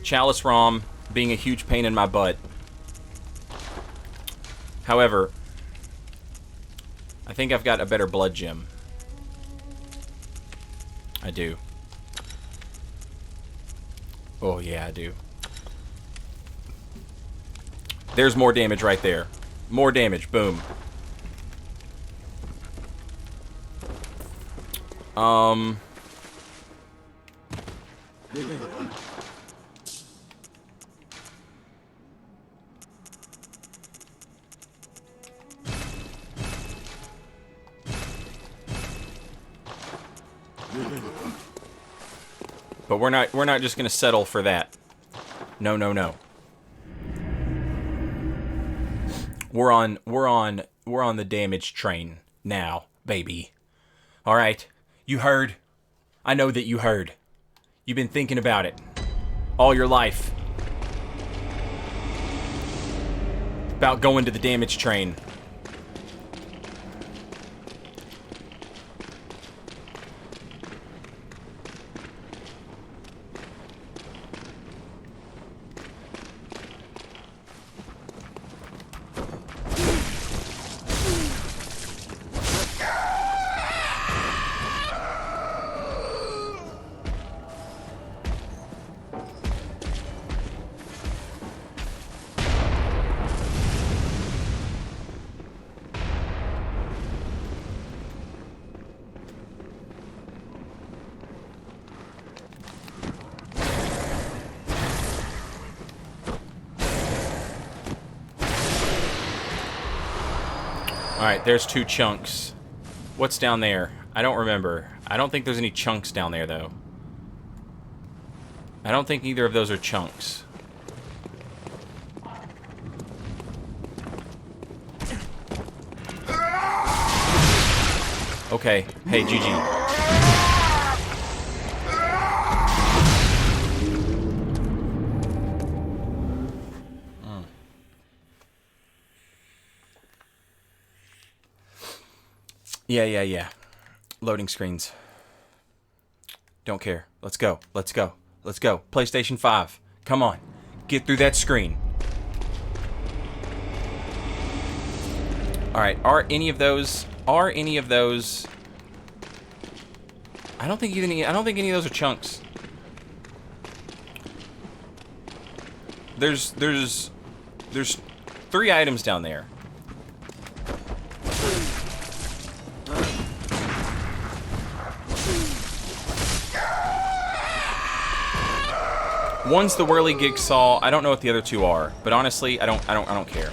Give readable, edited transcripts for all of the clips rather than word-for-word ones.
Chalice ROM being a huge pain in my butt. However, I think I've got a better blood gem. I do. Oh yeah, I do. There's more damage right there. More damage. Boom. But we're not just gonna settle for that. No, no, no. We're on the damage train now, baby. All right. You heard. I know that you heard. You've been thinking about it all your life. About going to the damage train. Alright, there's 2 chunks. What's down there? I don't remember. I don't think there's any chunks down there, though. I don't think either of those are chunks. Okay. Hey, GG. Yeah. Loading screens. Don't care. Let's go. Let's go. Let's go. PlayStation 5. Come on. Get through that screen. Alright, are any of those... I don't think any of those are chunks. There's 3 items down there. One's the whirligig saw. I don't know what the other 2 are, but honestly, I don't care.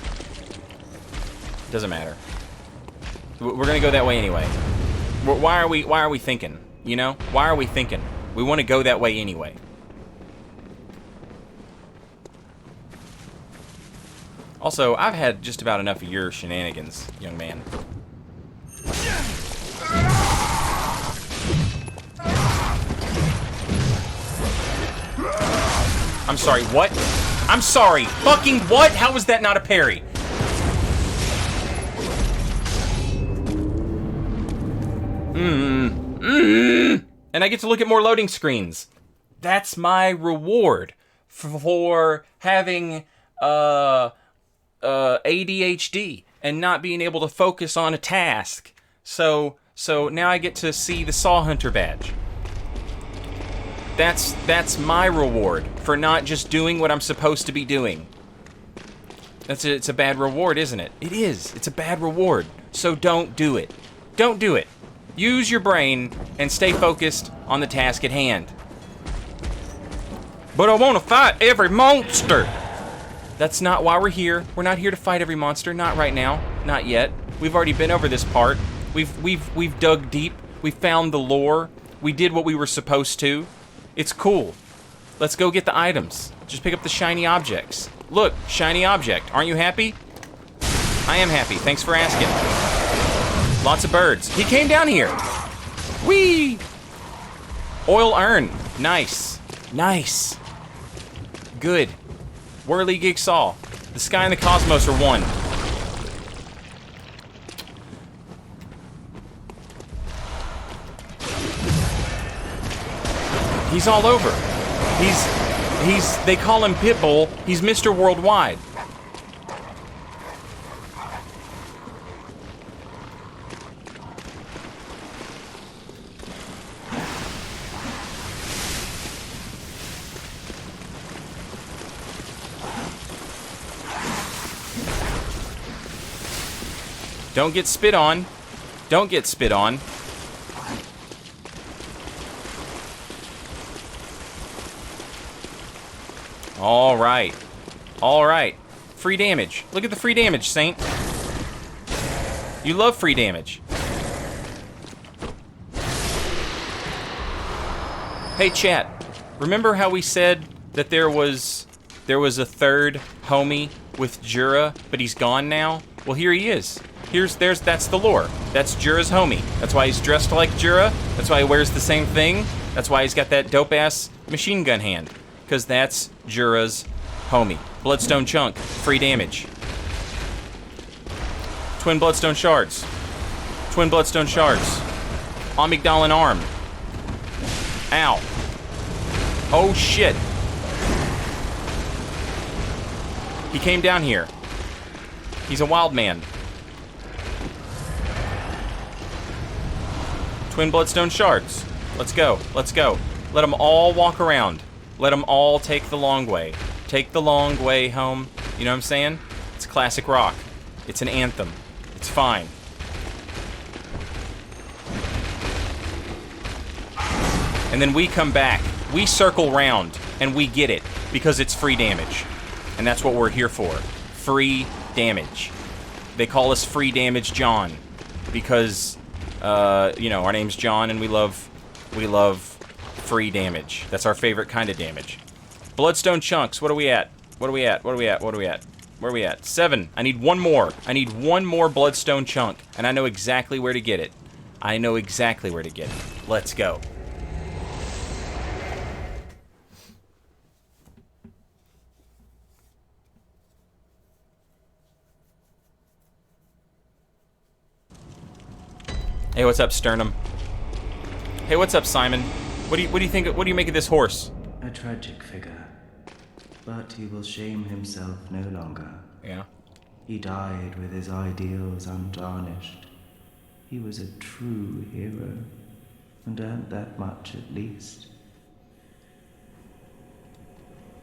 Doesn't matter. We're gonna go that way anyway. Why are we thinking? You know? Why are we thinking? We want to go that way anyway. Also, I've had just about enough of your shenanigans, young man. I'm sorry, what? I'm sorry, fucking what? How was that not a parry? And I get to look at more loading screens. That's my reward for having ADHD and not being able to focus on a task. So now I get to see the Saw Hunter badge. That's my reward for not just doing what I'm supposed to be doing. It's a bad reward, isn't it? It is. It's a bad reward. So don't do it. Don't do it. Use your brain and stay focused on the task at hand. But I want to fight every monster. That's not why we're here. We're not here to fight every monster. Not right now. Not yet. We've already been over this part. We've dug deep. We found the lore. We did what we were supposed to. It's cool. Let's go get the items. Just pick up the shiny objects. Look, shiny object. Aren't you happy? I am happy. Thanks for asking. Lots of birds. He came down here. Whee! Oil urn. Nice. Nice. Good. Whirligig saw. The sky and the cosmos are one. He's all over. They call him Pitbull. He's Mr. Worldwide. Don't get spit on. Don't get spit on. All right. All right. Free damage. Look at the free damage, Saint. You love free damage. Hey, chat. Remember how we said that there was a third homie with Jura, but he's gone now? Well, here he is. That's the lore. That's Jura's homie. That's why he's dressed like Jura. That's why he wears the same thing. That's why he's got that dope-ass machine gun hand. Because that's Jura's homie. Bloodstone chunk. Free damage. Twin bloodstone shards. Twin bloodstone shards. Amygdalin arm. Ow. Oh, shit. He came down here. He's a wild man. Twin bloodstone shards. Let's go. Let's go. Let them all walk around. Let them all take the long way. Take the long way home. You know what I'm saying? It's classic rock. It's an anthem. It's fine. And then we come back. We circle round and we get it because it's free damage. And that's what we're here for. Free damage. They call us Free Damage John because you know, our name's John and we love free damage. That's our favorite kind of damage. Bloodstone chunks. What are we at? What are we at? What are we at? What are we at? Where are we at? 7. I need one more. I need one more bloodstone chunk, and I know exactly where to get it. I know exactly where to get it. Let's go. Hey, what's up, Sternum? Hey, what's up, Simon? What do you think? What do you make of this horse? A tragic figure, but he will shame himself no longer. Yeah. He died with his ideals untarnished. He was a true hero, and earned that much at least.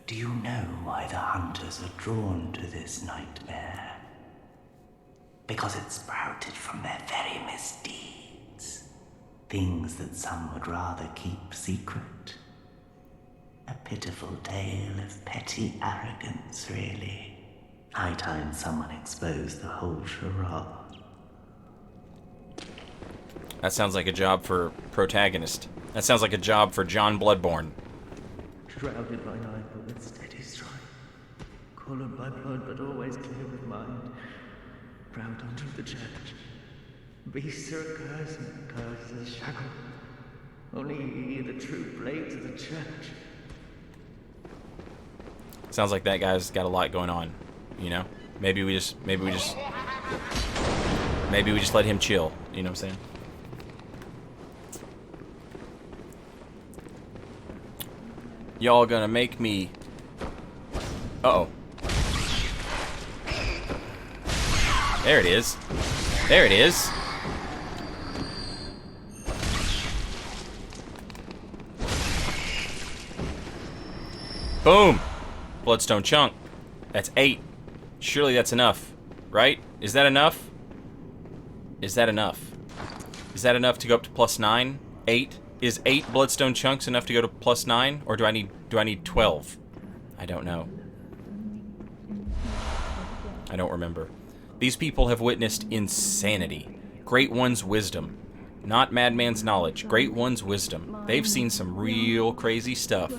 Do you know why the hunters are drawn to this nightmare? Because it sprouted from their very misdeeds. Things that some would rather keep secret. A pitiful tale of petty arrogance, really. High time someone exposed the whole charade. That sounds like a job for protagonist. That sounds like a job for John Bloodborne. Shrouded by night, but with steady stride. Colored by blood, but always clear of mind. Proud under the church. Beasts are a curse, and curse is a shackle. Only ye, the true blades of the church. Sounds like that guy's got a lot going on, you know? Maybe we just let him chill, you know what I'm saying? Y'all gonna make me... Uh-oh. There it is. There it is. Boom! Bloodstone chunk. That's 8. Surely that's enough, right? Is that enough? Is that enough? Is that enough to go up to +9? 8? Is 8 bloodstone chunks enough to go to +9? Or do I need 12? I don't know. I don't remember. These people have witnessed insanity. Great One's wisdom. Not Madman's knowledge. Great One's wisdom. They've seen some real crazy stuff.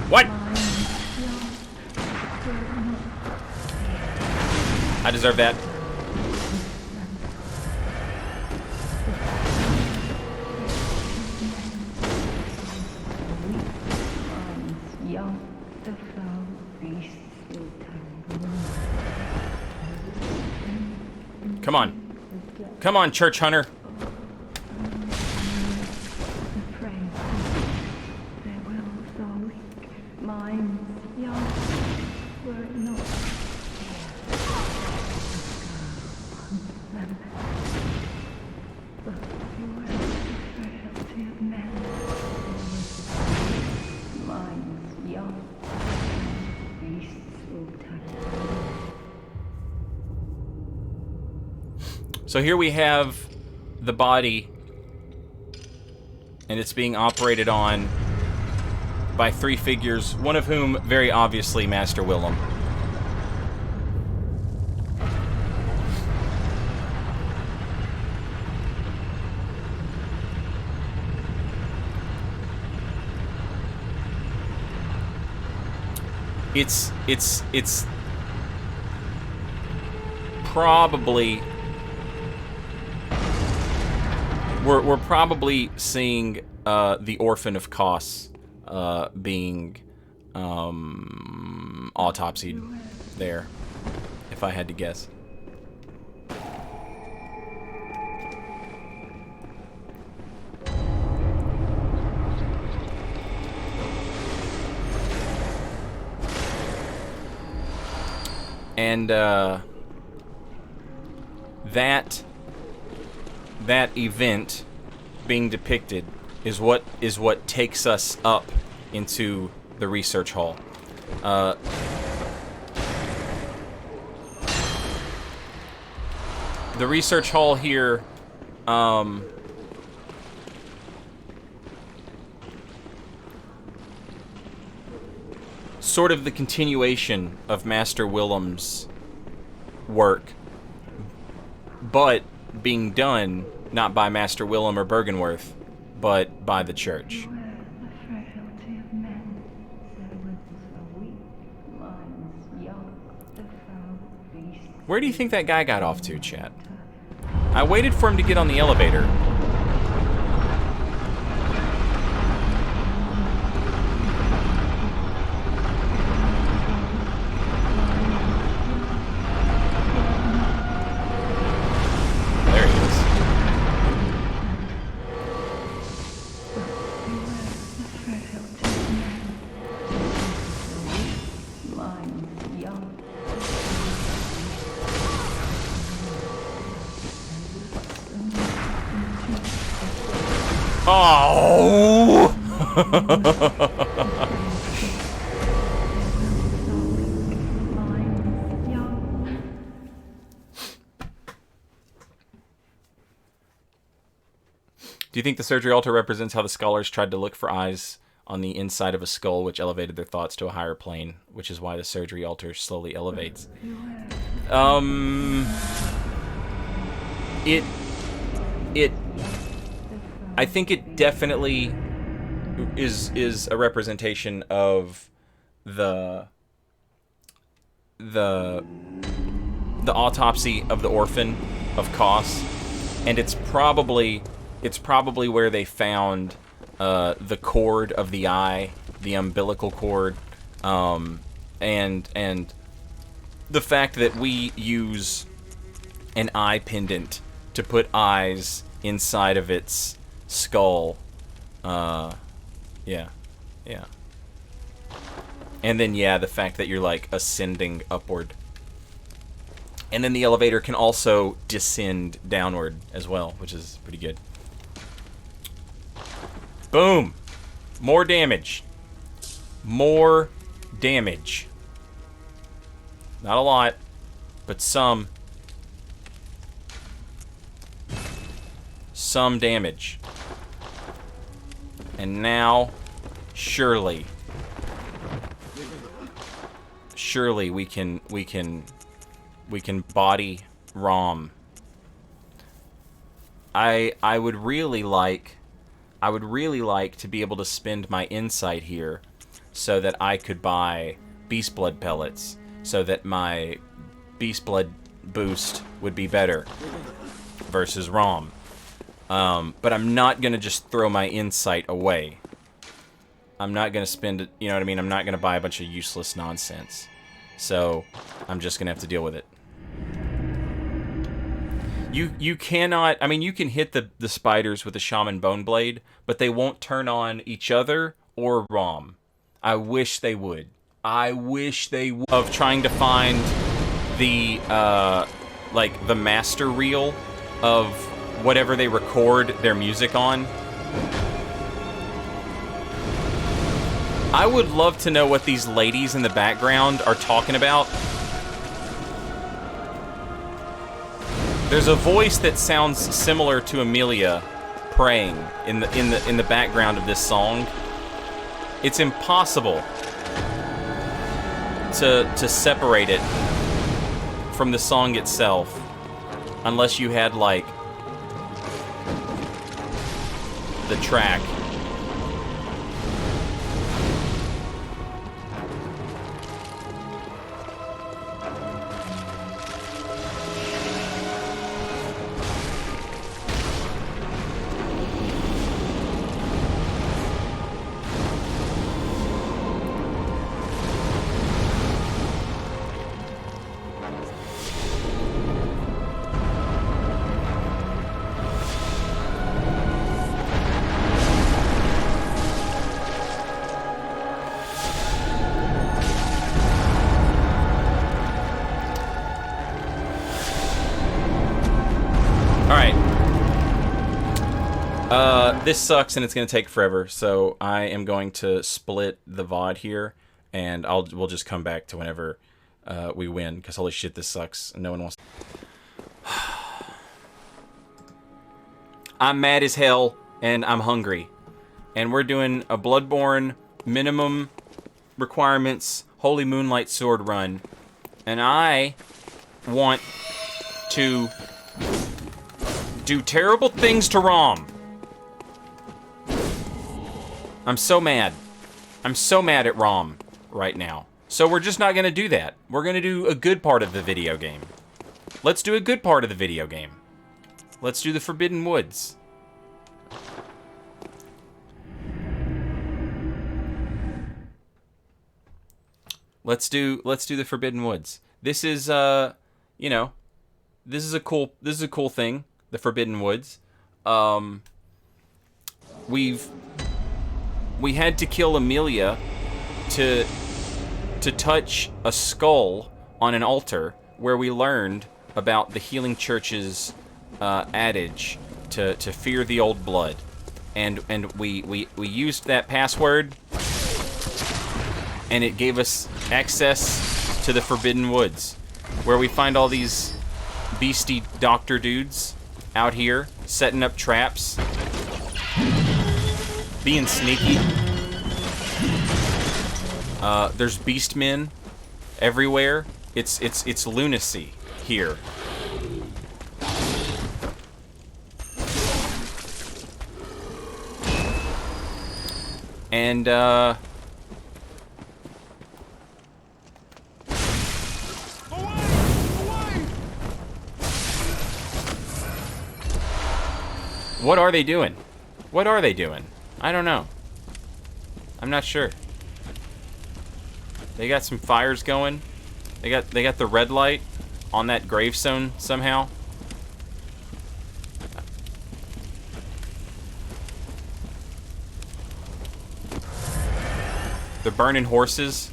What? deserve that. Come on. Come on, church hunter. So here we have the body, and it's being operated on by 3 figures, one of whom, very obviously, Master Willem. It's probably... We're probably seeing the Orphan of Kos being autopsied there, if I had to guess. And that event being depicted is what takes us up into the research hall. The research hall here, sort of the continuation of Master Willem's work, but being done not by Master Willem or Bergenworth, but by the church. Where do you think that guy got off to, chat? I waited for him to get on the elevator. There he is. Oh! Do you think the surgery altar represents how the scholars tried to look for eyes on the inside of a skull, which elevated their thoughts to a higher plane, which is why the surgery altar slowly elevates? I think it definitely is a representation of the autopsy of the orphan of Kos, and it's probably where they found the cord of the eye, the umbilical cord, and the fact that we use an eye pendant to put eyes inside of its skull. Yeah. And then, yeah, the fact that you're, like, ascending upward. And then the elevator can also descend downward as well, which is pretty good. Boom! More damage. More damage. Not a lot, but some. Some damage. And now, surely we can body Rom. I would really like to be able to spend my insight here so that I could buy beast blood pellets, so that my beast blood boost would be better versus ROM. But I'm not gonna just throw my insight away. I'm not gonna spend, you know what I mean? I'm not gonna buy a bunch of useless nonsense. So, I'm just gonna have to deal with it. You cannot, I mean, you can hit the spiders with a Shaman Bone Blade, but they won't turn on each other or ROM. I wish they would. I wish they would. Of trying to find the, like, the master reel of whatever they record their music on. I would love to know what these ladies in the background are talking about. There's a voice that sounds similar to Amelia praying in the background of this song. It's impossible to separate it from the song itself unless you had like the track. This sucks and it's going to take forever, so I am going to split the VOD here, and we'll just come back to whenever we win, because holy shit, this sucks, and no one wants... I'm mad as hell, and I'm hungry. And we're doing a Bloodborne minimum requirements Holy Moonlight sword run, and I want to do terrible things to ROM. I'm so mad. I'm so mad at ROM right now. So we're just not going to do that. We're going to do a good part of the video game. Let's do a good part of the video game. Let's do the Forbidden Woods. Let's do the Forbidden Woods. This is you know, this is a cool thing, the Forbidden Woods. We had to kill Amelia to touch a skull on an altar where we learned about the Healing Church's adage to fear the old blood, and we used that password, and it gave us access to the Forbidden Woods, where we find all these beastie doctor dudes out here setting up traps, being sneaky. There's beast men everywhere. It's lunacy here. And what are they doing? What are they doing? I don't know. I'm not sure. They got some fires going. They got the red light on that gravestone somehow. They're burning horses.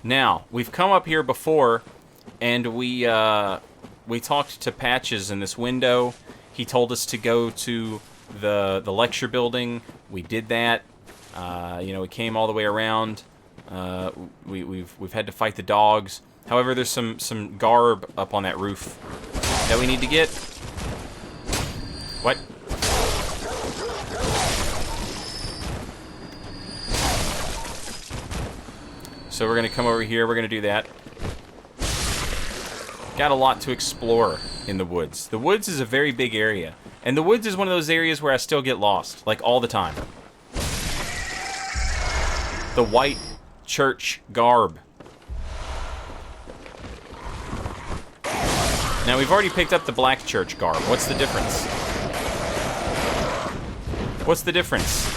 Now, we've come up here before, and we talked to Patches in this window. He told us to go to the lecture building. We did that. You know, we came all the way around. We've had to fight the dogs. However, there's some garb up on that roof that we need to get. What? So we're going to come over here. We're going to do that. Got a lot to explore in the woods. The woods is a very big area. And the woods is one of those areas where I still get lost. Like, all the time. The white church garb. Now, we've already picked up the black church garb. What's the difference? What's the difference?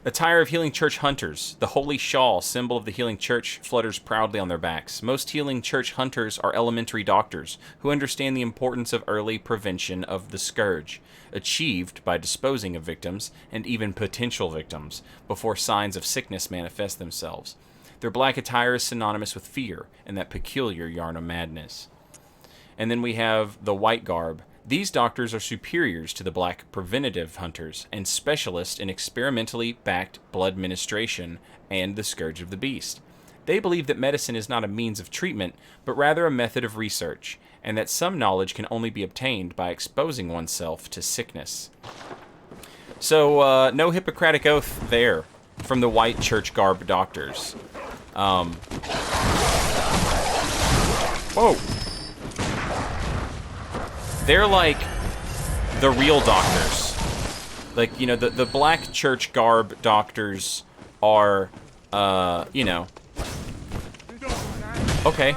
Attire of healing church hunters. The holy shawl, symbol of the healing church, flutters proudly on their backs. Most healing church hunters are elementary doctors who understand the importance of early prevention of the scourge, achieved by disposing of victims, and even potential victims, before signs of sickness manifest themselves. Their black attire is synonymous with fear and that peculiar Yharnam madness. And then we have the white garb. These doctors are superiors to the black preventative hunters and specialists in experimentally backed blood ministration and the scourge of the beast. They believe that medicine is not a means of treatment, but rather a method of research, and that some knowledge can only be obtained by exposing oneself to sickness. So, no Hippocratic oath there from the white church garb doctors. Whoa. They're like the real doctors. Like, you know, the black church garb doctors are, you know. Okay.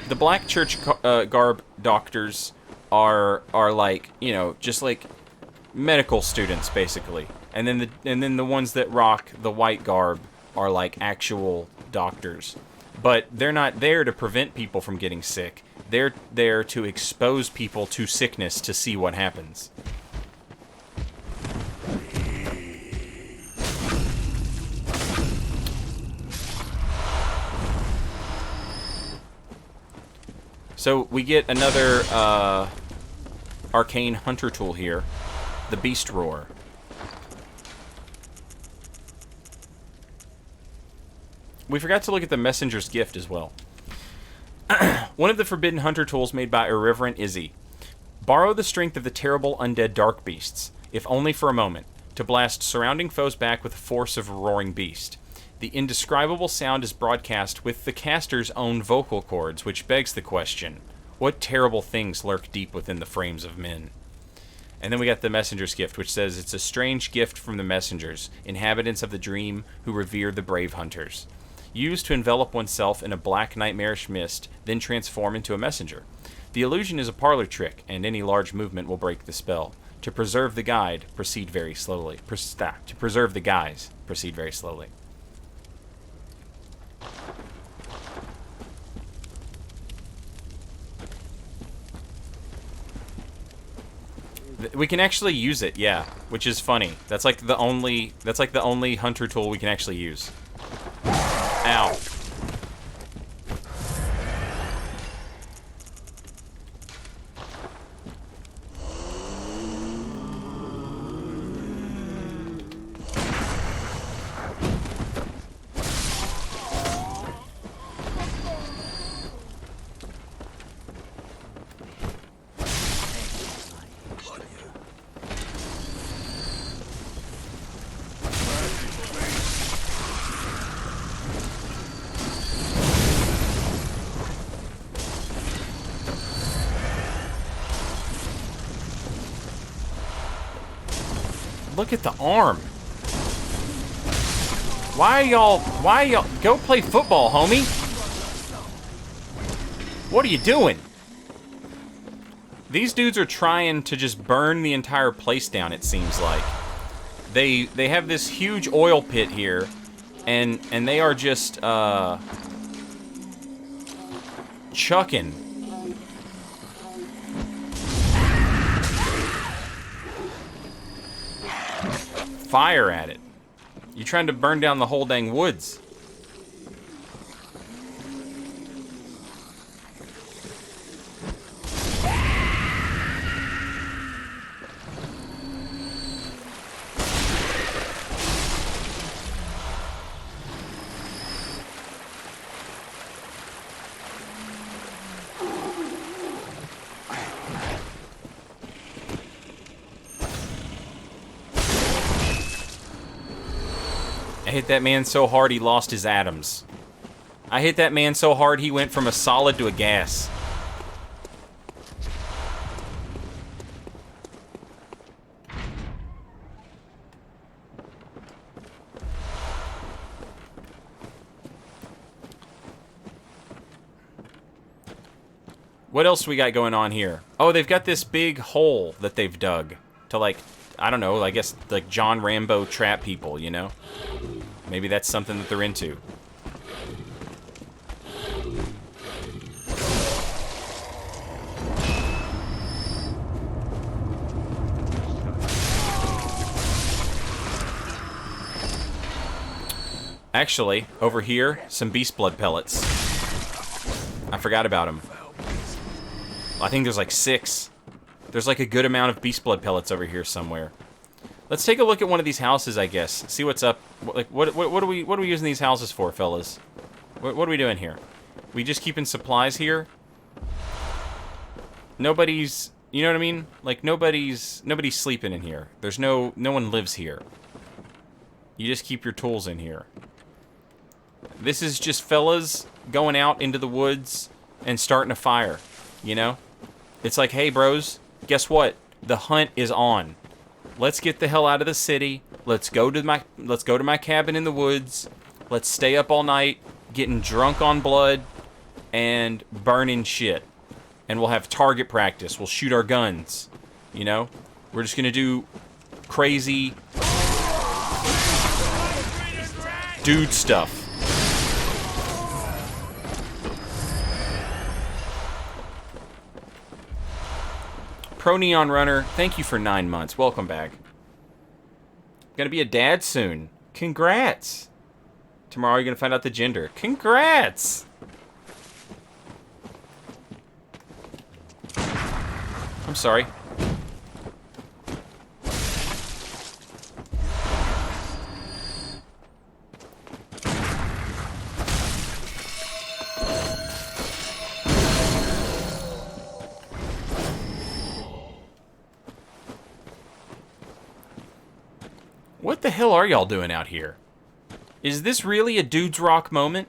The black church garb doctors are like, you know, just like medical students, basically. And then the ones that rock the white garb are like actual doctors. But they're not there to prevent people from getting sick. They're there to expose people to sickness to see what happens. So we get another arcane hunter tool here, the Beast Roar. We forgot to look at the Messenger's Gift as well. One of the forbidden hunter tools made by Irreverent Izzy. Borrow the strength of the terrible undead dark beasts, if only for a moment, to blast surrounding foes back with the force of a roaring beast. The indescribable sound is broadcast with the caster's own vocal cords, which begs the question, what terrible things lurk deep within the frames of men? And then we got the Messenger's Gift, which says it's a strange gift from the messengers, inhabitants of the dream who revere the brave hunters. Used to envelop oneself in a black nightmarish mist, then transform into a messenger. The illusion is a parlor trick, and any large movement will break the spell. To preserve the guide, proceed very slowly. To preserve the guise, proceed very slowly. We can actually use it, yeah, which is funny. That's like the only hunter tool we can actually use. Ow. Look at the arm. Why y'all go play football, homie? What are you doing? These dudes are trying to just burn the entire place down, it seems like. They have this huge oil pit here, and they are just chucking fire at it. You're trying to burn down the whole dang woods. I hit that man so hard he lost his atoms. I hit that man so hard he went from a solid to a gas. What else we got going on here? Oh, they've got this big hole that they've dug to, like, I don't know, I guess, like, John Rambo trap people, you know? Maybe that's something that they're into. Actually, over here, some beast blood pellets. I forgot about them. I think there's like 6. There's like a good amount of beast blood pellets over here somewhere. Let's take a look at one of these houses, I guess. See what's up. Like, what are we using these houses for, fellas? What are we doing here? We just keeping supplies here? Nobody's, you know what I mean? Like, nobody's sleeping in here. There's no one lives here. You just keep your tools in here. This is just fellas going out into the woods and starting a fire, you know? It's like, hey, bros, guess what? The hunt is on. Let's get the hell out of the city. Let's go to my cabin in the woods. Let's stay up all night, getting drunk on blood and burning shit. And we'll have target practice. We'll shoot our guns, you know? We're just gonna do crazy dude stuff. Pro Neon Runner, thank you for 9 months. Welcome back. Gonna be a dad soon. Congrats. Tomorrow you're gonna find out the gender. Congrats. I'm sorry. What the hell are y'all doing out here? Is this really a dudes rock moment?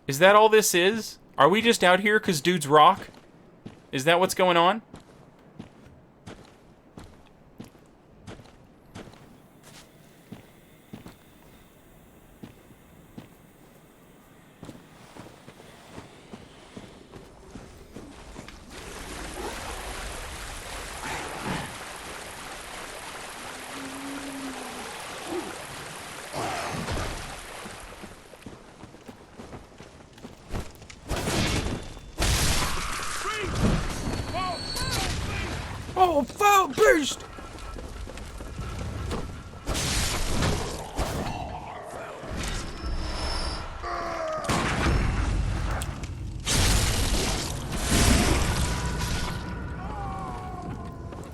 Is that all this is? Are we just out here because dudes rock? Is that what's going on? Oh, foul beast!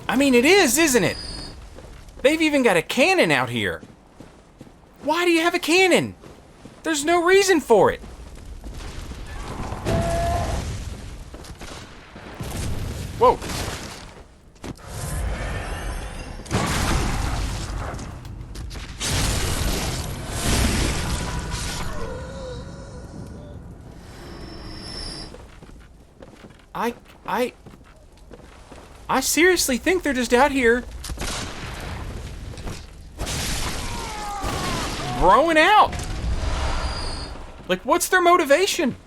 I mean, it is, isn't it? They've even got a cannon out here. Why do you have a cannon? There's no reason for it. Whoa. I seriously think they're just out here broing out. Like, what's their motivation?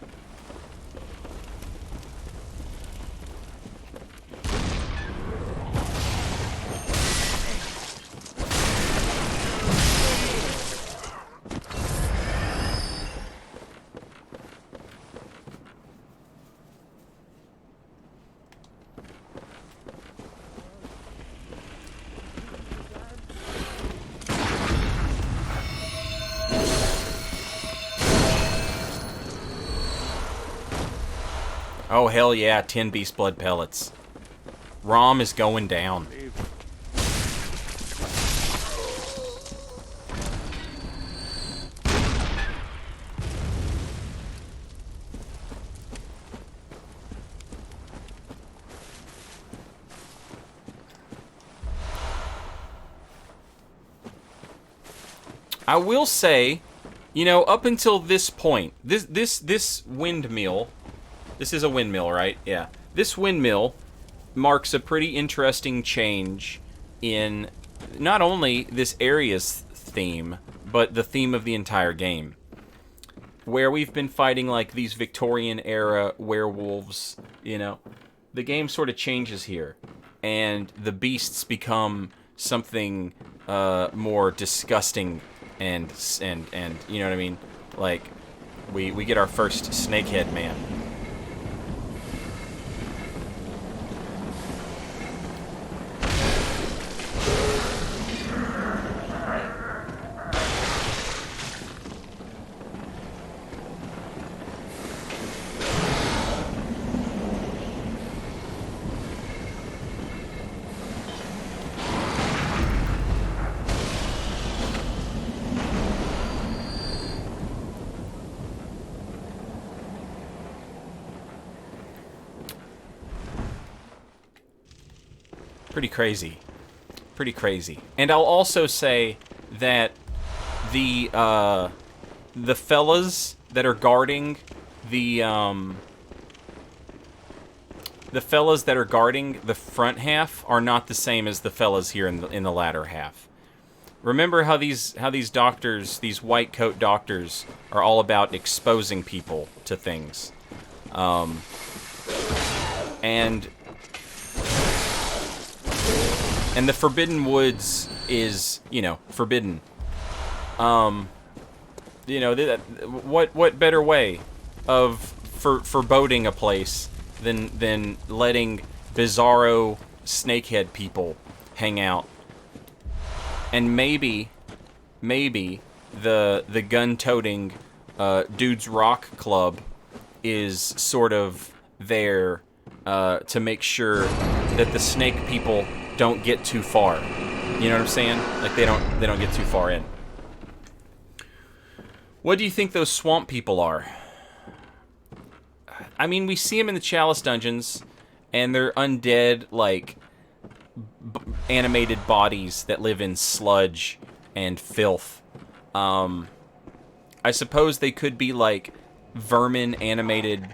Oh, hell yeah, 10 beast blood pellets. ROM is going down. I will say, you know, up until this point, this windmill, this is a windmill, right? Yeah. This windmill marks a pretty interesting change in not only this area's theme, but the theme of the entire game. Where we've been fighting, like, these Victorian-era werewolves, you know, the game sort of changes here. And the beasts become something more disgusting and you know what I mean? Like, we get our first snakehead man. Pretty crazy. Pretty crazy. And I'll also say that the fellas that are guarding the fellas that are guarding the front half are not the same as the fellas here in the latter half. Remember how these doctors, these white coat doctors, are all about exposing people to things. And the Forbidden Woods is, you know, forbidden. You know, what better way of foreboding a place than letting bizarro snakehead people hang out? And maybe the gun-toting Dudes Rock Club is sort of there to make sure that the snake people don't get too far. You know what I'm saying? Like, they don't get too far in. What do you think those swamp people are? I mean, we see them in the Chalice dungeons, and they're undead, like, animated bodies that live in sludge and filth. I suppose they could be, like, vermin animated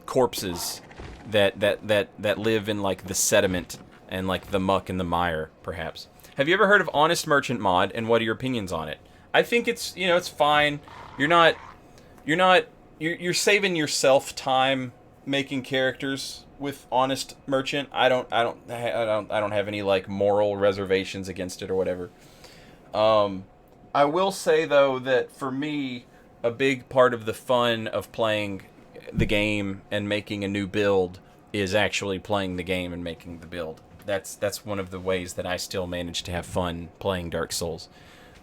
corpses that live in, like, the sediment and, like, the muck and the mire, perhaps. Have you ever heard of Honest Merchant mod, and what are your opinions on it? I think it's, you know, it's fine. You're saving yourself time making characters with Honest Merchant. I don't have any, like, moral reservations against it or whatever. I will say, though, that for me, a big part of the fun of playing the game and making a new build is actually playing the game and making the build. That's one of the ways that I still manage to have fun playing Dark Souls.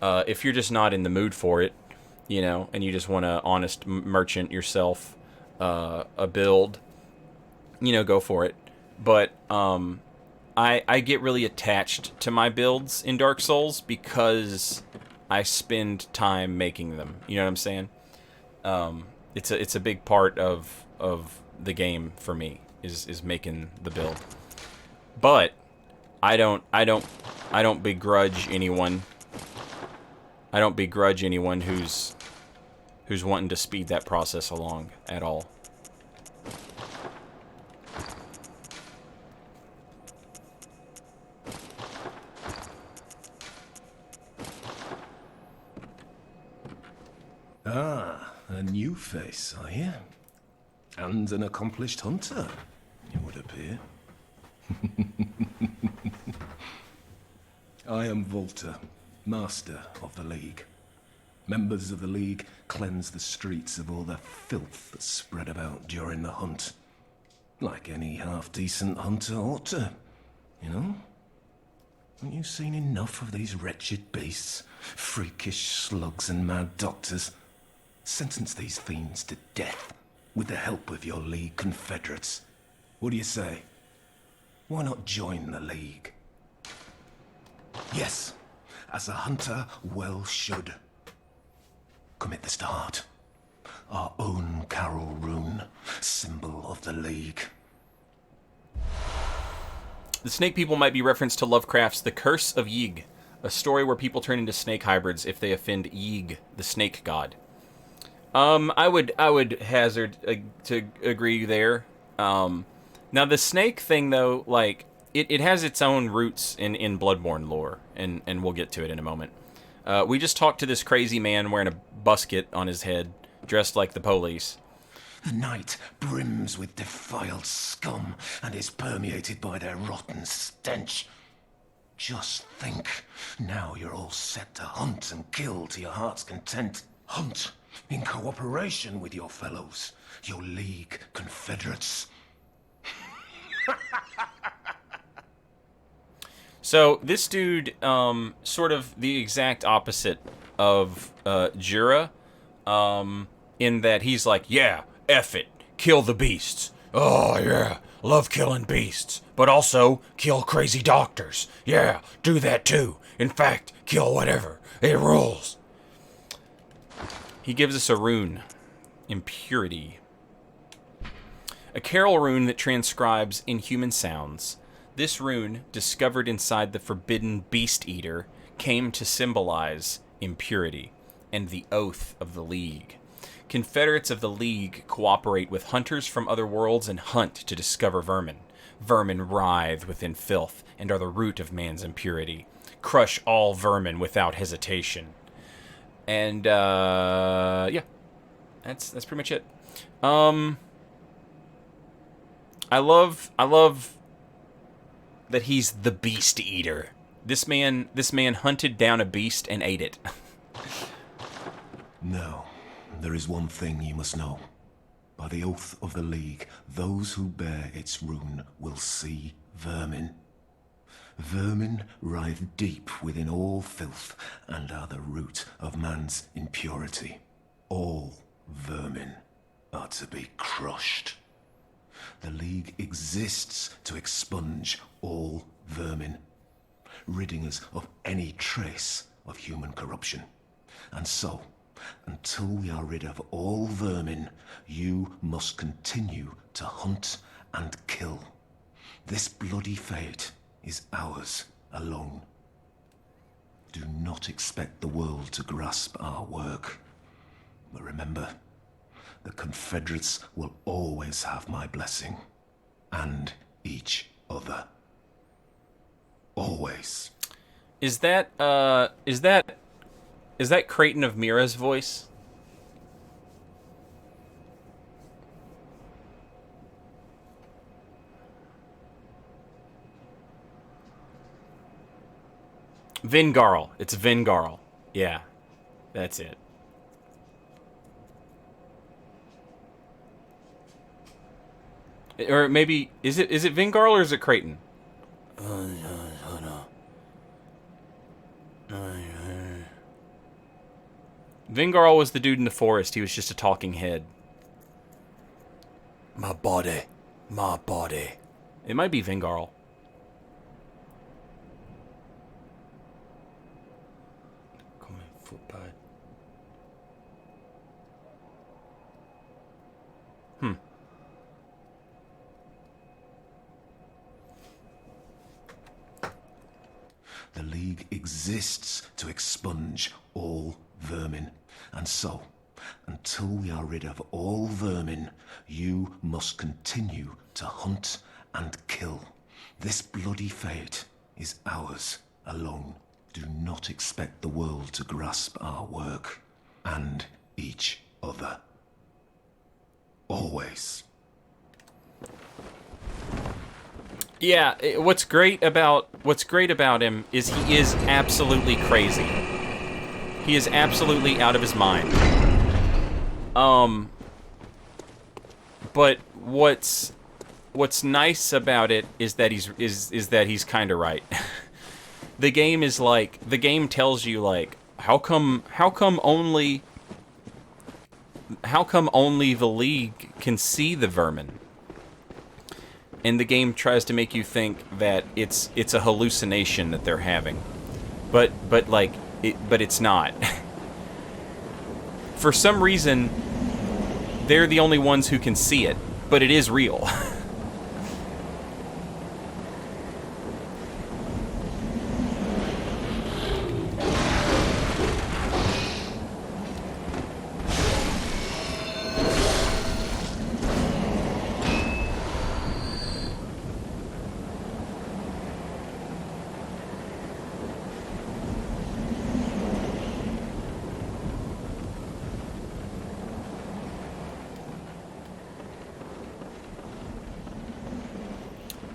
If you're just not in the mood for it, you know, and you just want to Honest Merchant yourself a build, you know, go for it. But I get really attached to my builds in Dark Souls because I spend time making them. You know what I'm saying? It's a big part of the game for me is making the build. But I don't begrudge anyone. I don't begrudge anyone who's wanting to speed that process along at all. Ah, a new face, are you? And an accomplished hunter, it would appear. I am Volta, master of the League. Members of the League cleanse the streets of all the filth that's spread about during the hunt. Like any half-decent hunter ought to, you know? Haven't you seen enough of these wretched beasts? Freakish slugs and mad doctors. Sentence these fiends to death with the help of your League confederates. What do you say? Why not join the League? Yes, as a hunter well should. Commit this to heart. Our own Carol rune, symbol of the League. The snake people might be referenced to Lovecraft's The Curse of Yig, a story where people turn into snake hybrids if they offend Yig, the snake god. I would hazard to agree there. Now the snake thing though, like it has its own roots in Bloodborne lore, and we'll get to it in a moment. We just talked to this crazy man wearing a busket on his head, dressed like the police. The night brims with defiled scum and is permeated by their rotten stench. Just think, now you're all set to hunt and kill to your heart's content. Hunt in cooperation with your fellows, your League Confederates. So this dude, sort of the exact opposite of Jura, in that he's like, yeah, F it, kill the beasts. Oh yeah, love killing beasts, but also kill crazy doctors. Yeah, do that too. In fact, kill whatever. It rules. He gives us a rune, impurity. A carol rune that transcribes inhuman sounds. This rune, discovered inside the forbidden beast eater, came to symbolize impurity and the oath of the League. Confederates of the League cooperate with hunters from other worlds and hunt to discover vermin. Vermin writhe within filth and are the root of man's impurity. Crush all vermin without hesitation. And yeah, that's pretty much it. I love that he's the beast eater. This man hunted down a beast and ate it. Now, there is one thing you must know. By the oath of the League, those who bear its rune will see vermin. Vermin writhe deep within all filth and are the root of man's impurity. All vermin are to be crushed. The League exists to expunge all vermin, ridding us of any trace of human corruption. And so, until we are rid of all vermin, you must continue to hunt and kill. This bloody fate is ours alone. Do not expect the world to grasp our work. But remember, the Confederates will always have my blessing. And each other. Always. Is that Creighton of Mira's voice? Vingarl. It's Vingarl. Yeah. That's it. Or maybe is it Vingarl or is it Creighton? Vingarl was the dude in the forest. He was just a talking head. My body. My body. It might be Vingarl. The League exists to expunge all vermin. And so, until we are rid of all vermin, you must continue to hunt and kill. This bloody fate is ours alone. Do not expect the world to grasp our work. And each other. Always. Yeah, what's great about him is he is absolutely crazy. He is absolutely out of his mind. But what's nice about it is that he's kind of right. The game tells you like how come only the League can see the vermin. And the game tries to make you think that it's a hallucination that they're having, but it's not. For some reason, they're the only ones who can see it, but it is real.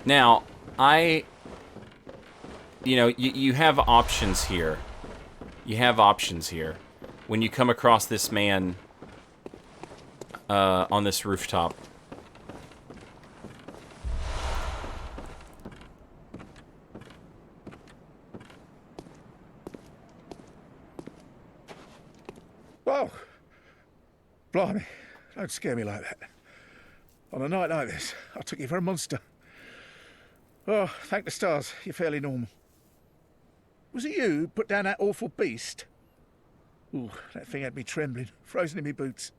Now, you have options here. You have options here. When you come across this man on this rooftop. Whoa! Blimey, don't scare me like that. On a night like this, I took you for a monster. Oh, thank the stars, you're fairly normal. Was it you who put down that awful beast? Ooh, that thing had me trembling, frozen in my boots.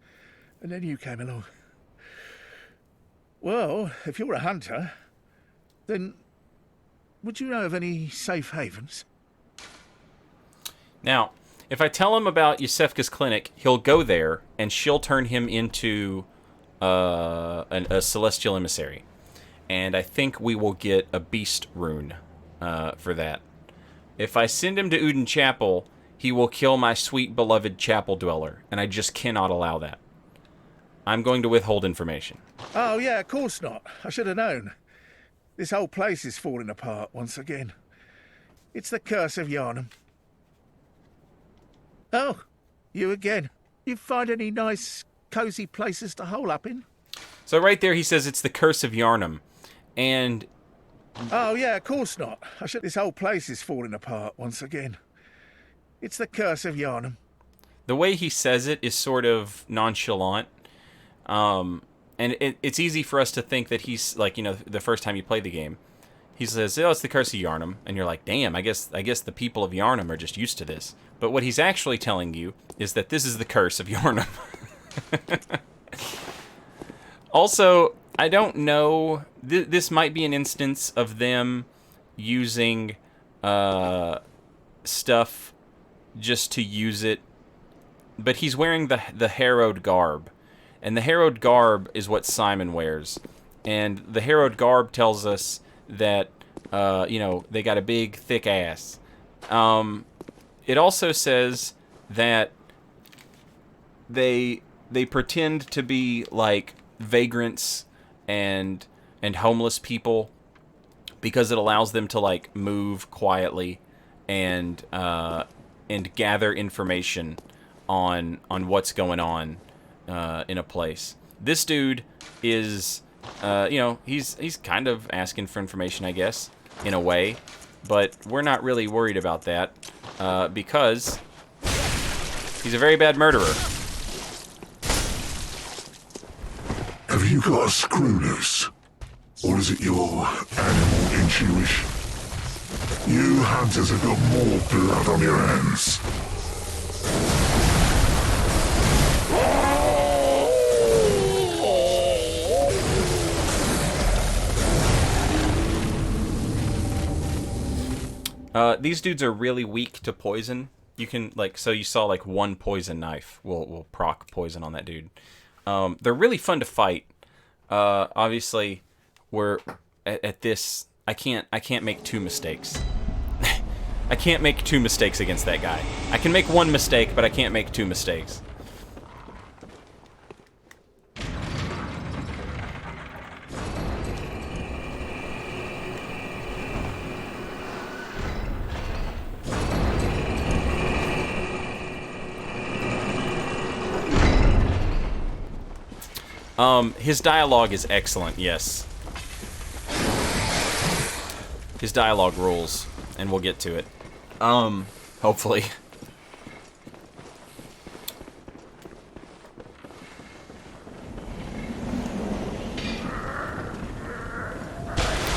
And then you came along. Well, if you're a hunter, then would you know of any safe havens? Now, if I tell him about Yusefka's clinic, he'll go there, and she'll turn him into a celestial emissary. And I think we will get a beast rune for that. If I send him to Uden Chapel, he will kill my sweet beloved chapel dweller, and I just cannot allow that. I'm going to withhold information. Oh, yeah, of course not. I should have known. This whole place is falling apart once again. It's the curse of Yharnam. Oh, you again. You find any nice, cosy places to hole up in? So right there he says it's the curse of Yharnam. And... oh, yeah, of course not. This whole place is falling apart once again. It's the curse of Yharnam. The way he says it is sort of nonchalant. And it's easy for us to think that he's, like, the first time you play the game. He says, oh, it's the curse of Yharnam. And you're like, damn, I guess the people of Yharnam are just used to this. But what he's actually telling you is that this is the curse of Yharnam. Also, I don't know. This might be an instance of them using stuff just to use it. But he's wearing the harrowed garb. And the harrowed garb is what Simon wears. And the harrowed garb tells us that, they got a big, thick ass. It also says that they pretend to be, like, vagrants and homeless people because it allows them to, like, move quietly and gather information on what's going on in a place. This dude is, he's kind of asking for information, I guess, in a way, but we're not really worried about that because he's a very bad murderer. Have you got a screw loose? Or is it your animal intuition? You hunters have got more blood on your hands. These dudes are really weak to poison. You can, like, so you saw, like, one poison knife will proc poison on that dude. They're really fun to fight. Obviously, we're at this. I can't make two mistakes. I can't make two mistakes against that guy. I can make one mistake, but I can't make two mistakes. His dialogue is excellent, yes. His dialogue rules, and we'll get to it. Hopefully.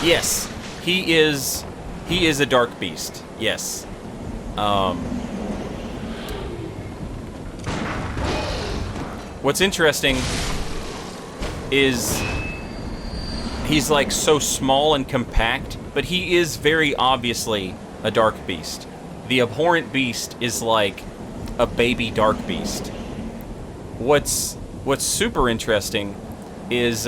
Yes, he is a dark beast, yes. What's interesting is he's like so small and compact, but he is very obviously a dark beast. The Abhorrent Beast is like a baby dark beast. What's super interesting is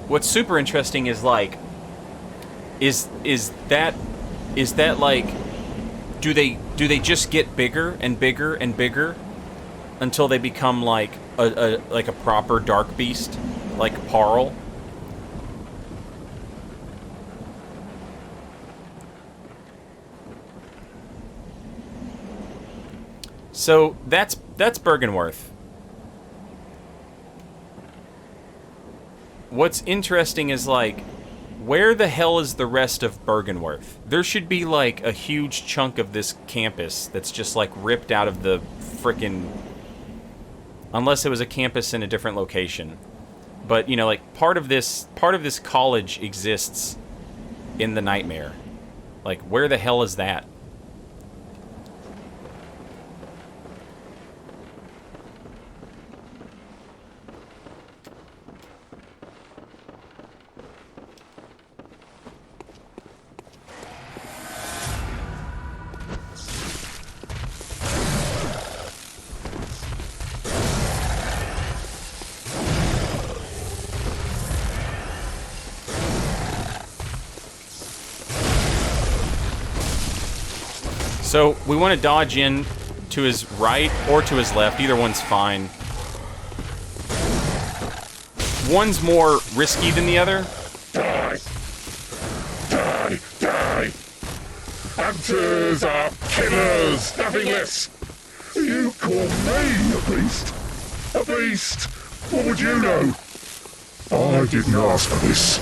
what's super interesting is like is that like do they just get bigger and bigger and bigger? until they become like a proper dark beast, like Parl. So that's Byrgenwerth. What's interesting is, like, where the hell is the rest of Byrgenwerth? There should be, like, a huge chunk of this campus that's just, like, ripped out of the frickin'... Unless it was a campus in a different location. But, you know, like, part of this college exists in the Nightmare. Like, where the hell is that? So, we want to dodge in to his right or to his left. Either one's fine. One's more risky than the other. Die! Die! Die! Hunters are killers, nothing less! You call me a beast? A beast? What would you know? I didn't ask for this.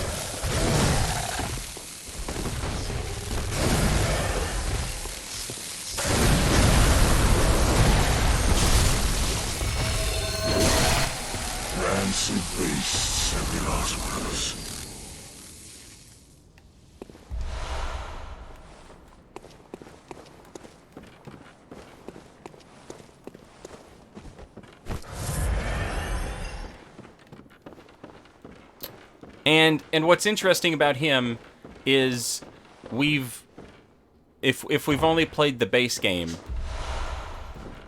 Rancid beasts, every last one of us. And what's interesting about him is if we've only played the base game,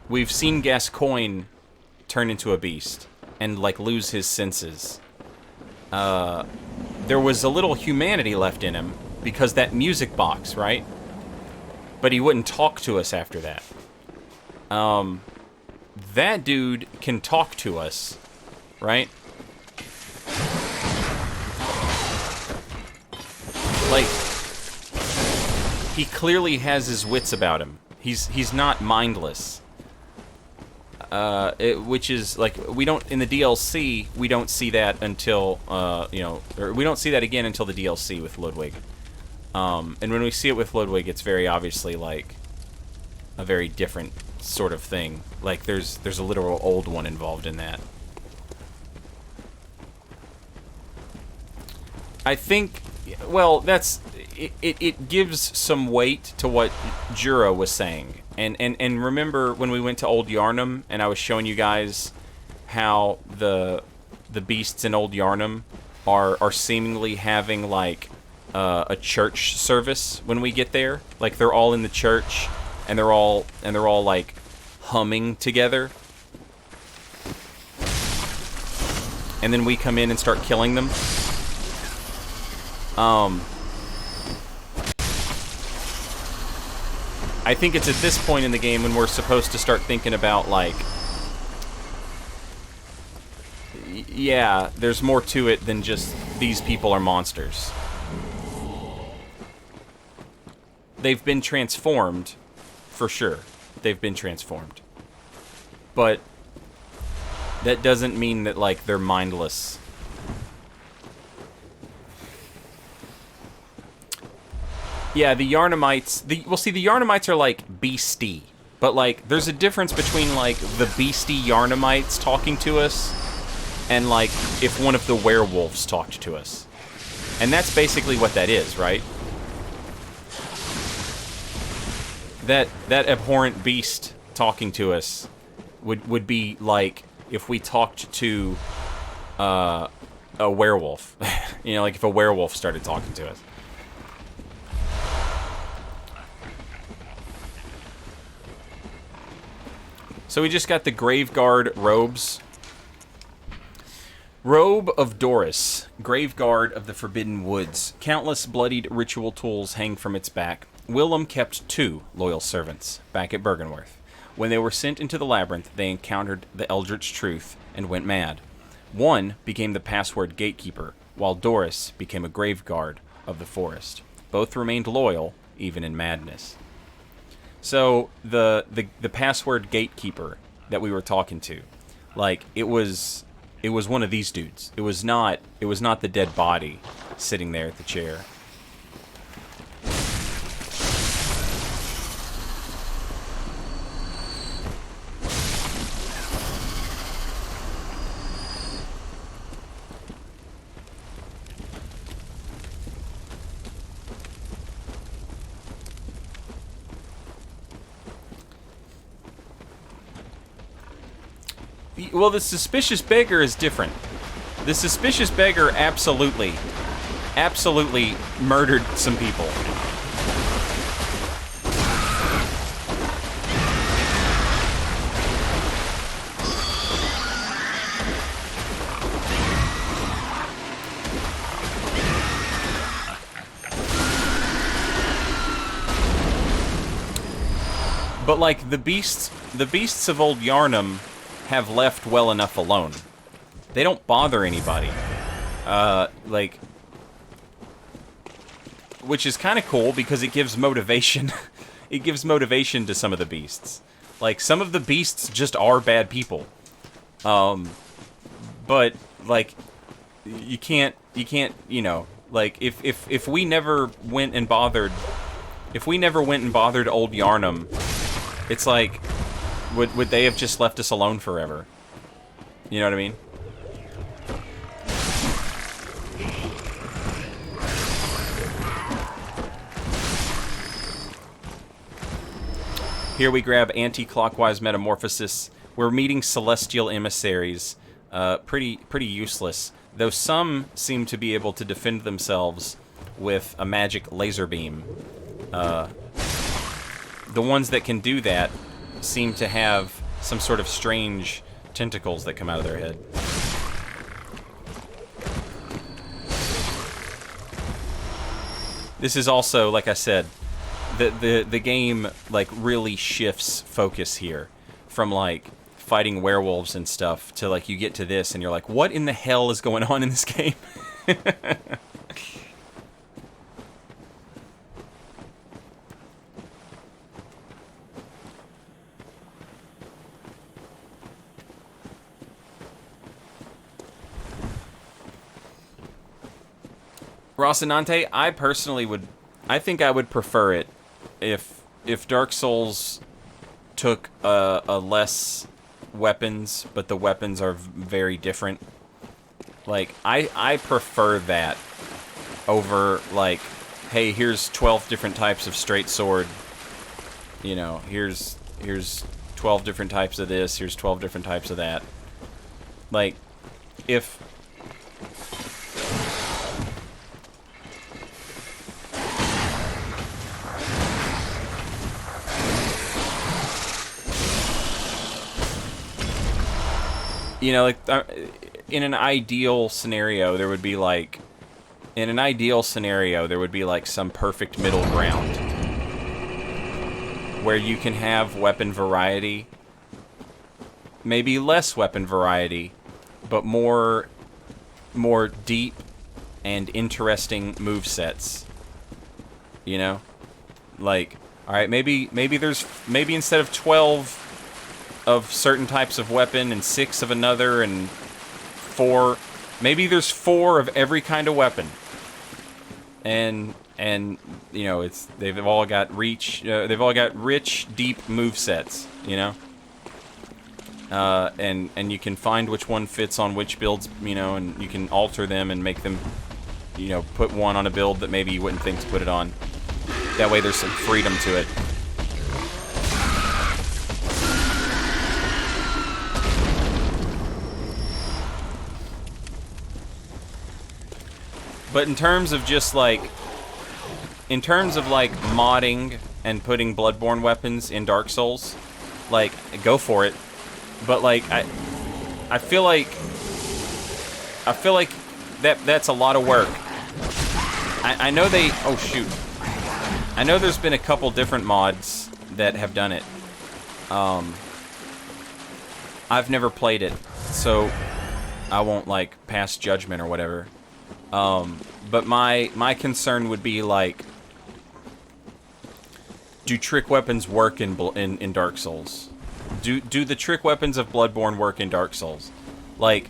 we've seen Gascoigne turn into a beast and, like, lose his senses. There was a little humanity left in him because that music box, right? But he wouldn't talk to us after that. That dude can talk to us, right? Like, he clearly has his wits about him. He's not mindless. Which is, like, we don't, in the DLC, we don't see that until, you know, or we don't see that again until the DLC with Ludwig. And when we see it with Ludwig, it's very obviously, like, a very different sort of thing. Like, there's a literal old one involved in that. I think, well, that's, it gives some weight to what Jura was saying. And remember when we went to Old Yharnam and I was showing you guys how the beasts in Old Yharnam are seemingly having, like, a church service when we get there? Like, they're all in the church and they're all like humming together. And then we come in and start killing them. I think it's at this point in the game when we're supposed to start thinking about, like, yeah, there's more to it than just these people are monsters. They've been transformed, for sure. They've been transformed. But that doesn't mean that, like, they're mindless. Yeah, the Yharnamites... well, see, the Yharnamites are, like, beastie. But, like, there's a difference between, like, the beastie Yharnamites talking to us and, like, if one of the werewolves talked to us. And that's basically what that is, right? That Abhorrent Beast talking to us would be, like, if we talked to a werewolf. You know, like, if a werewolf started talking to us. So we just got the Graveguard robes. Robe of Doris, Graveguard of the Forbidden Woods. Countless bloodied ritual tools hang from its back. Willem kept 2 loyal servants back at Byrgenwerth. When they were sent into the labyrinth, they encountered the Eldritch Truth and went mad. One became the password gatekeeper, while Doris became a grave guard of the forest. Both remained loyal, even in madness. So the password gatekeeper that we were talking to, like, it was one of these dudes. It was not the dead body sitting there at the chair. Well, the suspicious beggar is different. The suspicious beggar absolutely murdered some people. But like the beasts of old Yharnam have left well enough alone. They don't bother anybody. Like, which is kind of cool because it gives motivation. It gives motivation to some of the beasts. Like, some of the beasts just are bad people. But like, you can't, you know, like if we never went and bothered old Yharnam, it's like, would they have just left us alone forever? You know what I mean? Here we grab anti-clockwise metamorphosis. We're meeting celestial emissaries. Pretty useless. Though some seem to be able to defend themselves with a magic laser beam. The ones that can do that seem to have some sort of strange tentacles that come out of their head. This is also, like I said, the game like really shifts focus here from like fighting werewolves and stuff to like you get to this and you're like, what in the hell is going on in this game? Rocinante, I personally I think I would prefer it if Dark Souls took a less weapons, but the weapons are very different. Like, I prefer that over, like, hey, here's 12 different types of straight sword. You know, here's 12 different types of this, here's 12 different types of that. Like, if... You know, like, in an ideal scenario, there would be, like... In an ideal scenario, there would be, like, some perfect middle ground. Where you can have weapon variety. Maybe less weapon variety, but more deep and interesting movesets. You know? Like, alright, maybe instead of 12... of certain types of weapon and 6 of another and 4, maybe there's 4 of every kind of weapon, and you know, they've all got rich deep movesets, you know, and you can find which one fits on which builds, you know, and you can alter them and make them, you know, put one on a build that maybe you wouldn't think to put it on. That way there's some freedom to it. But in terms of just like, modding and putting Bloodborne weapons in Dark Souls, like, go for it. But like, I feel like that's a lot of work. I know they, oh shoot. I know there's been a couple different mods that have done it. I've never played it, so I won't, like, pass judgment or whatever. But my concern would be, like, do trick weapons work in Dark Souls? Do the trick weapons of Bloodborne work in Dark Souls? Like,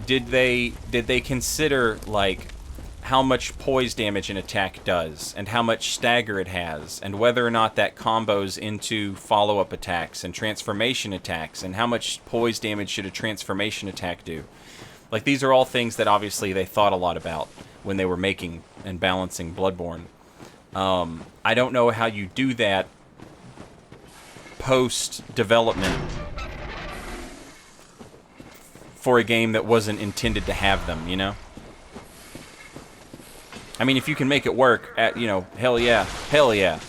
did they consider, like, how much poise damage an attack does, and how much stagger it has, and whether or not that combos into follow-up attacks and transformation attacks, and how much poise damage should a transformation attack do? Like, these are all things that obviously they thought a lot about when they were making and balancing Bloodborne. I don't know how you do that post-development for a game that wasn't intended to have them, you know? I mean, if you can make it work, you know, hell yeah. Hell yeah.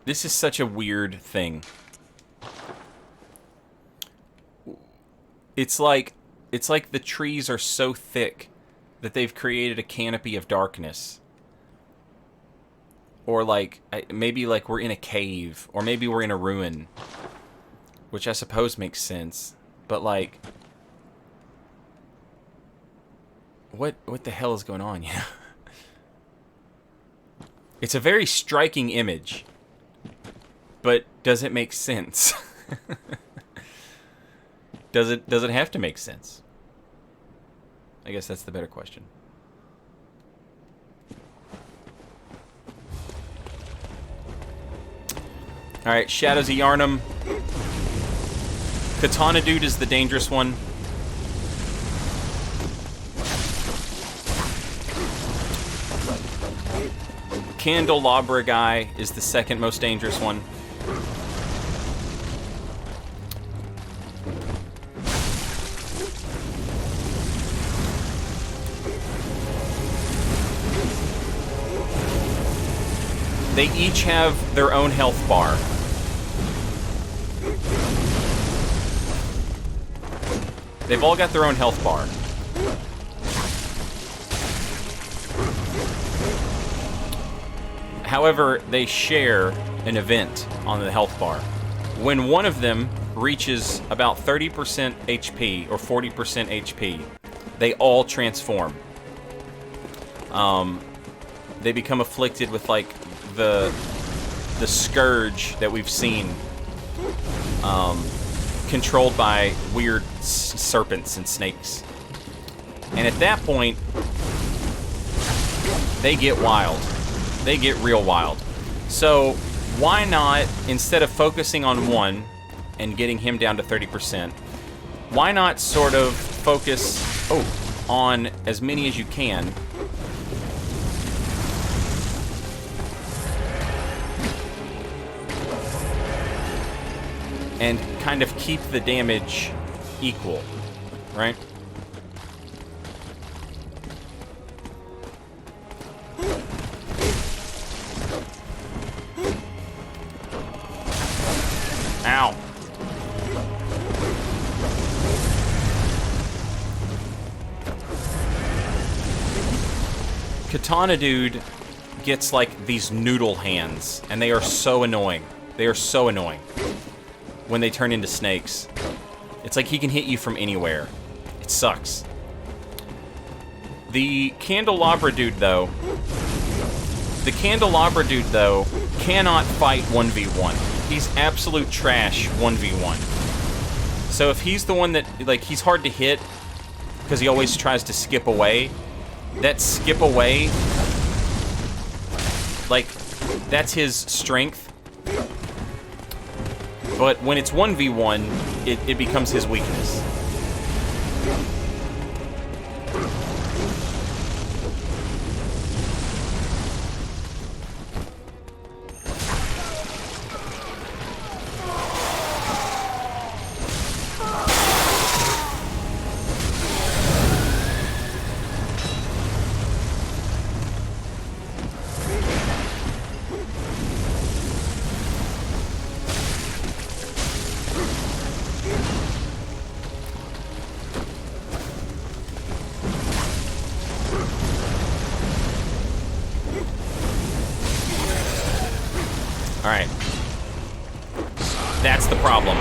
This is such a weird thing. It's like the trees are so thick that they've created a canopy of darkness. Or like, maybe like we're in a cave, or maybe we're in a ruin. Which I suppose makes sense. But like, what the hell is going on, you know? It's a very striking image. But does it make sense? Does it have to make sense? I guess that's the better question. Alright, Shadows of Yharnam. Katana Dude is the dangerous one. Candelabra Guy is the second most dangerous one. They each have their own health bar. They've all got their own health bar. However, they share an event on the health bar. When one of them reaches about 30% HP or 40% HP, they all transform. They become afflicted with, like, the scourge that we've seen, controlled by weird serpents and snakes. And at that point, they get wild. They get real wild. So why not, instead of focusing on one and getting him down to 30%, why not sort of focus on as many as you can, and kind of keep the damage equal, right? Ow. Katana Dude gets, like, these noodle hands, and they are so annoying. They are so annoying when they turn into snakes. It's like he can hit you from anywhere. It sucks. The Candelabra Dude, though, cannot fight 1v1. He's absolute trash 1v1. So if he's the one that, like, he's hard to hit because he always tries to skip away, that skip away, like, that's his strength. But when it's 1v1, it becomes his weakness. Alright. That's the problem.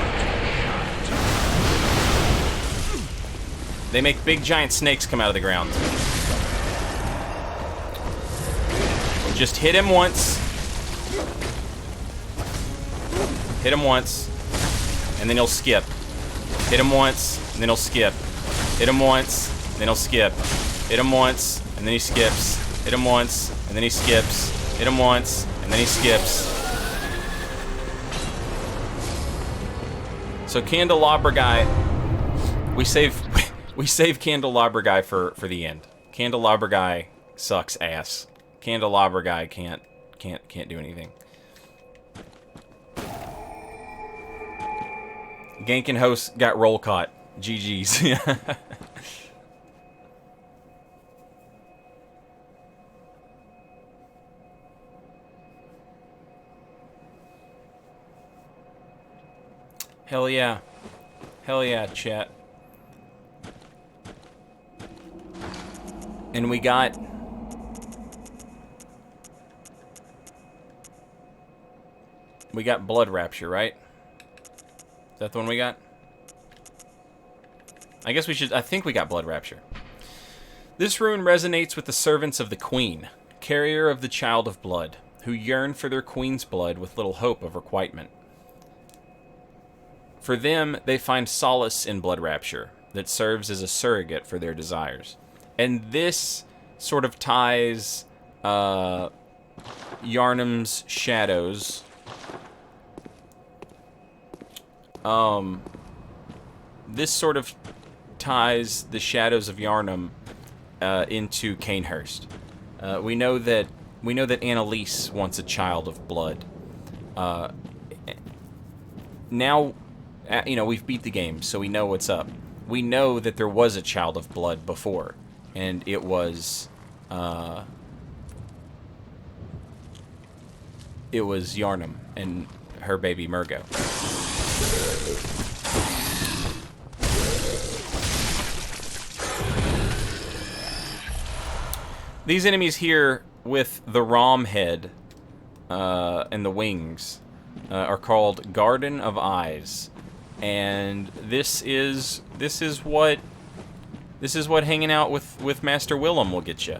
They make big giant snakes come out of the ground. Just hit him once. Hit him once. And then he'll skip. Hit him once, and then he'll skip. Hit him once, and then he'll skip. Hit him once, and then he skips. Hit him once, and then he skips. Hit him once, and then he skips. So Candelabra guy, we save Candelabra guy for the end. Candelabra guy sucks ass. Candelabra guy can't do anything. Gankin host got roll caught. GG's. Hell yeah. Hell yeah, chat. And we got... We got Blood Rapture, right? Is that the one we got? I guess we should... I think we got Blood Rapture. This rune resonates with the servants of the Queen, carrier of the Child of Blood, who yearn for their Queen's blood with little hope of requitement. For them, they find solace in Blood Rapture that serves as a surrogate for their desires. And this sort of ties Yharnam's shadows. This sort of ties the shadows of Yharnam into Cainhurst. We know that Annalise wants a child of blood. Now, you know, we've beat the game, so we know what's up. We know that there was a child of blood before, and it was Yharnam and her baby Murgo. These enemies here with the Rom head and the wings are called Garden of Eyes, and this is what hanging out with Master Willem will get you.